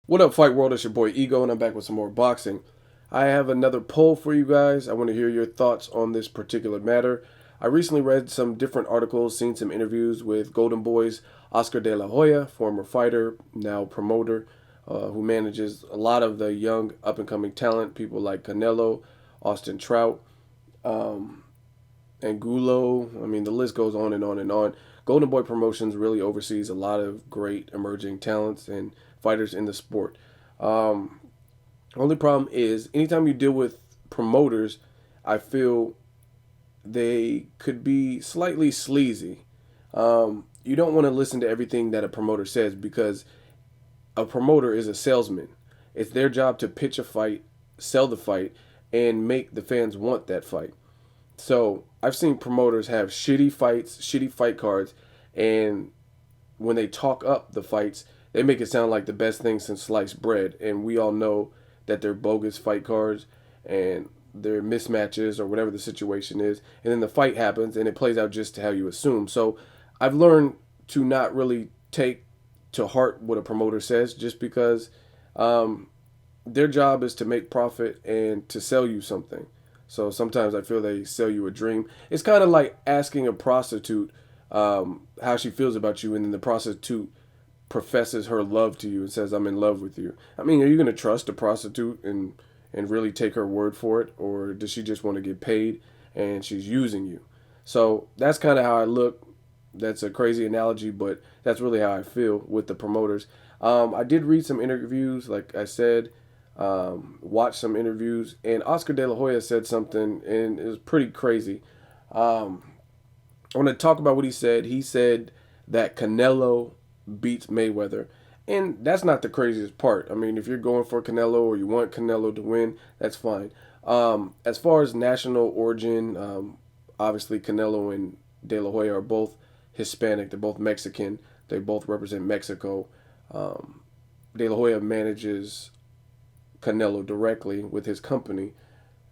What up, Fight World? It's your boy Ego, and I'm back with some more boxing. I have another poll for you guys. I want to hear your thoughts on this particular matter. I recently read some different articles, seen some interviews with Golden Boy's Oscar De La Hoya, former fighter, now promoter, who manages a lot of the young up and coming talent, people like Canelo, Austin Trout, um, Angulo. I mean, the list goes on and on and on. Golden Boy Promotions really oversees a lot of great emerging talents and fighters in the sport. Um, Only problem is, anytime you deal with promoters, I feel they could be slightly sleazy. You don't want to listen to everything that a promoter says because a promoter is a salesman. It's their job to pitch a fight, sell the fight, and make the fans want that fight. So I've seen promoters have shitty fights, shitty fight cards, and when they talk up the fights, they make it sound like the best thing since sliced bread. And we all know that they're bogus fight cards and they're mismatches or whatever the situation is. And then the fight happens and it plays out just how you assume. So I've learned to not really take to heart what a promoter says just because um, their job is to make profit and to sell you something. So sometimes I feel they sell you a dream. It's kind of like asking a prostitute how she feels about you, and then the prostitute professes her love to you and says, "I'm in love with you." I mean, are you going to trust a prostitute and really take her word for it, or does she just want to get paid and she's using you? So that's kind of how I look. That's a crazy analogy, but that's really how I feel with the promoters. I did read some interviews, like I said, watched some interviews, and Oscar De La Hoya said something, and it was pretty crazy. Um, I want to talk about what he said. He said that Canelo beats Mayweather. And that's not the craziest part. I mean, if you're going for Canelo or you want Canelo to win, that's fine. As far as national origin, obviously Canelo and De La Hoya are both Hispanic. They're both Mexican. They both represent Mexico. Um, De La Hoya manages Canelo directly with his company,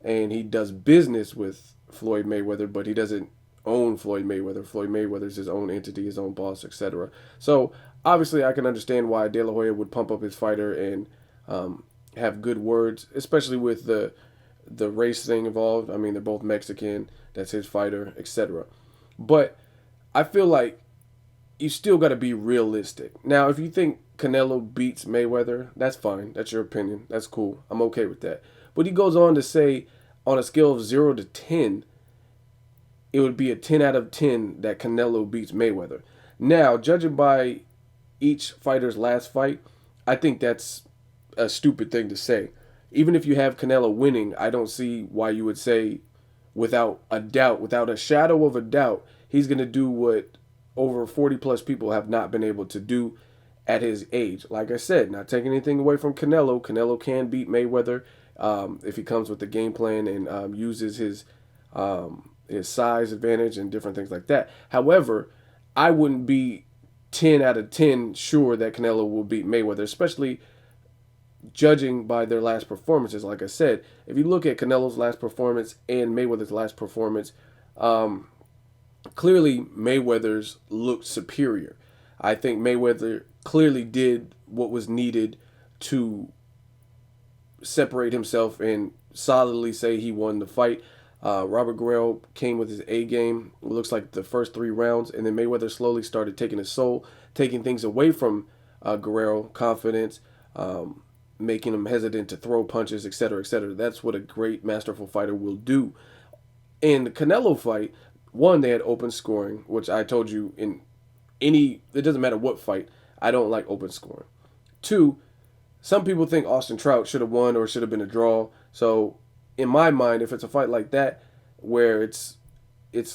and he does business with Floyd Mayweather, but he doesn't own Floyd Mayweather. Floyd Mayweather's his own entity, his own boss, etc. So obviously, I can understand why De La Hoya would pump up his fighter and have good words, especially with the race thing involved. I mean, they're both Mexican. That's his fighter, etc. But I feel like you still got to be realistic. Now, if you think Canelo beats Mayweather, that's fine. That's your opinion. That's cool. I'm okay with that. But he goes on to say, on a scale of 0 to 10, it would be a 10 out of 10 that Canelo beats Mayweather. Now, judging by each fighter's last fight, I think that's a stupid thing to say. Even if you have Canelo winning, I don't see why you would say without a doubt, without a shadow of a doubt, he's going to do what over 40 plus people have not been able to do at his age. Like I said, not taking anything away from Canelo. Canelo can beat Mayweather if he comes with the game plan and uses his size advantage and different things like that. However, I wouldn't be 10 out of 10 sure that Canelo will beat Mayweather, especially judging by their last performances. Like I said, if you look at Canelo's last performance and Mayweather's last performance, um, clearly Mayweather's looked superior. I think Mayweather clearly did what was needed to separate himself and solidly say he won the fight. Robert Guerrero came with his A game. It looks like the first 3 rounds, and then Mayweather slowly started taking his soul, taking things away from Guerrero, confidence, making him hesitant to throw punches, etc., etc. That's what a great, masterful fighter will do. In the Canelo fight, one, they had open scoring, which I told you it doesn't matter what fight, I don't like open scoring. Two, some people think Austin Trout should have won or should have been a draw. So in my mind, if it's a fight like that where it's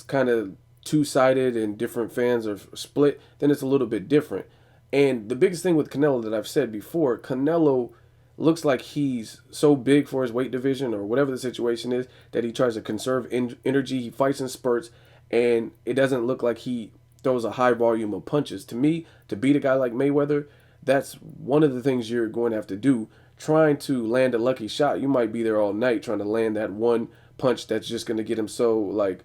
kind of two-sided and different fans are split, then it's a little bit different. And the biggest thing with Canelo that I've said before, Canelo looks like he's so big for his weight division or whatever the situation is that he tries to conserve energy. He fights in spurts, and it doesn't look like he throws a high volume of punches. To me, to beat a guy like Mayweather, that's one of the things you're going to have to do. Trying to land a lucky shot, you might be there all night trying to land that one punch that's just going to get him so like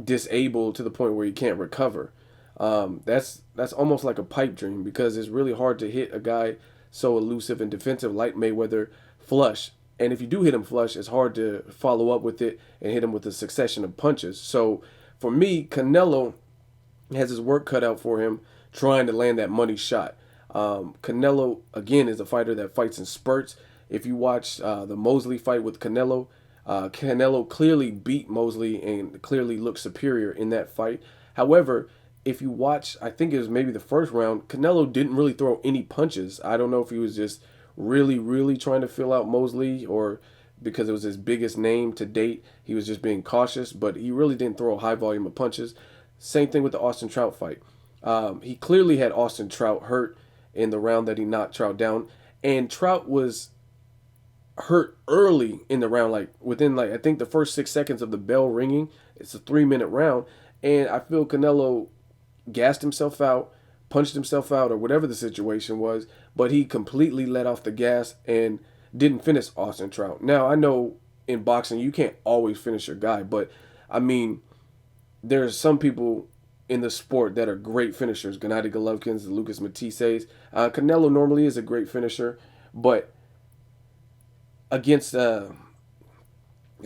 disabled to the point where he can't recover. That's almost like a pipe dream because it's really hard to hit a guy so elusive and defensive like Mayweather flush. And if you do hit him flush, it's hard to follow up with it and hit him with a succession of punches. So for me, Canelo has his work cut out for him trying to land that money shot. Canelo, again, is a fighter that fights in spurts. If you watch the Mosley fight with Canelo, Canelo clearly beat Mosley and clearly looked superior in that fight. However, if you watch, I think it was maybe the first round, Canelo didn't really throw any punches. I don't know if he was just really, really trying to fill out Mosley or because it was his biggest name to date, he was just being cautious, but he really didn't throw a high volume of punches. Same thing with the Austin Trout fight. He clearly had Austin Trout hurt in the round that he knocked Trout down, and Trout was hurt early in the round, like within I think the first 6 seconds of the bell ringing. It's a 3-minute round, and I feel Canelo gassed himself out, punched himself out, or whatever the situation was, but he completely let off the gas and didn't finish Austin Trout. Now, I know in boxing you can't always finish your guy, but I mean, there's some people in the sport that are great finishers. Gennady Golovkin's, the Lucas Matisse's. Canelo normally is a great finisher, but against a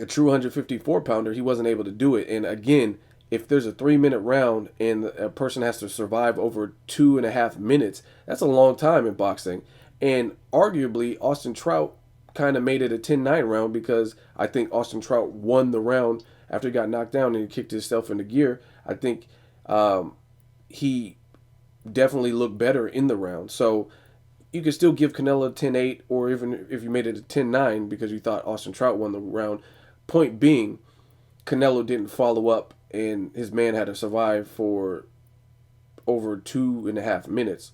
true 154-pounder, he wasn't able to do it. And again, if there's a 3-minute round and a person has to survive over 2.5 minutes, that's a long time in boxing. And arguably, Austin Trout kind of made it a 10-9 round because I think Austin Trout won the round after he got knocked down and he kicked himself into gear. I think he definitely looked better in the round. So you could still give Canelo a 10-8, or even if you made it a 10-9 because you thought Austin Trout won the round. Point being, Canelo didn't follow up, and his man had to survive for over 2.5 minutes.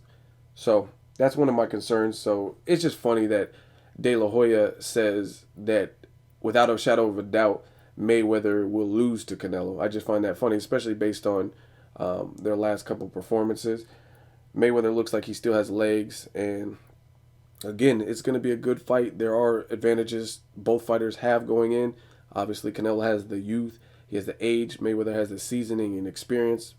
So that's one of my concerns. So it's just funny that De La Hoya says that without a shadow of a doubt, Mayweather will lose to Canelo. I just find that funny, especially based on their last couple performances. Mayweather looks like he still has legs, and again, it's going to be a good fight. There are advantages both fighters have going in. Obviously, Canelo has the youth, he has the age. Mayweather has the seasoning and experience.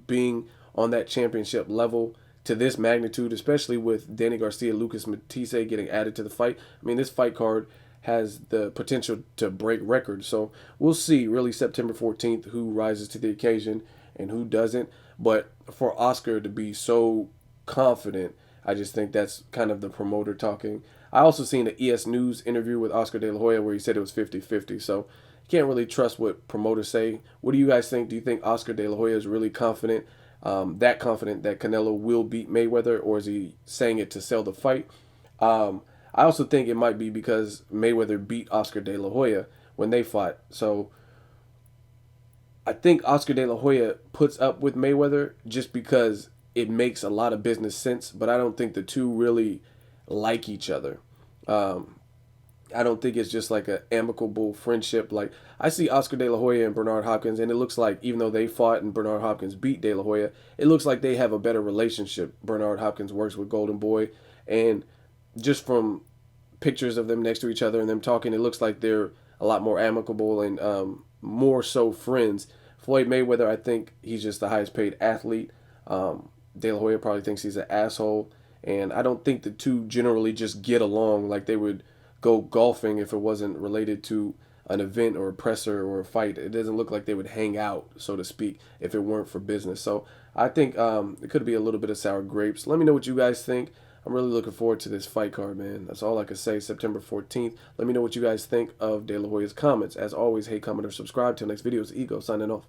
Being on that championship level to this magnitude, especially with Danny Garcia, Lucas Matisse getting added to the fight. I mean, this fight card has the potential to break records. So we'll see, really, September 14th, who rises to the occasion and who doesn't. But for Oscar to be so confident, I just think that's kind of the promoter talking. I also seen an ES News interview with Oscar De La Hoya where he said it was 50-50. So you can't really trust what promoters say. What do you guys think? Do you think Oscar De La Hoya is really confident, that confident that Canelo will beat Mayweather, or is he saying it to sell the fight? I also think it might be because Mayweather beat Oscar De La Hoya when they fought. So I think Oscar De La Hoya puts up with Mayweather just because it makes a lot of business sense, but I don't think the two really like each other. I don't think it's just like an amicable friendship. Like, I see Oscar De La Hoya and Bernard Hopkins, and it looks like even though they fought and Bernard Hopkins beat De La Hoya, it looks like they have a better relationship. Bernard Hopkins works with Golden Boy, and just from pictures of them next to each other and them talking, it looks like they're a lot more amicable and more so friends. Floyd Mayweather, I think he's just the highest paid athlete. De La Hoya probably thinks he's an asshole, and I don't think the two generally just get along like they would go golfing if it wasn't related to an event or a presser or a fight. It doesn't look like they would hang out, so to speak, if it weren't for business. So I think it could be a little bit of sour grapes. Let me know what you guys think. I'm really looking forward to this fight card, man. That's all I can say. September 14th. Let me know what you guys think of De La Hoya's comments. As always, hate, comment, or subscribe. Till next video, it's Ego signing off.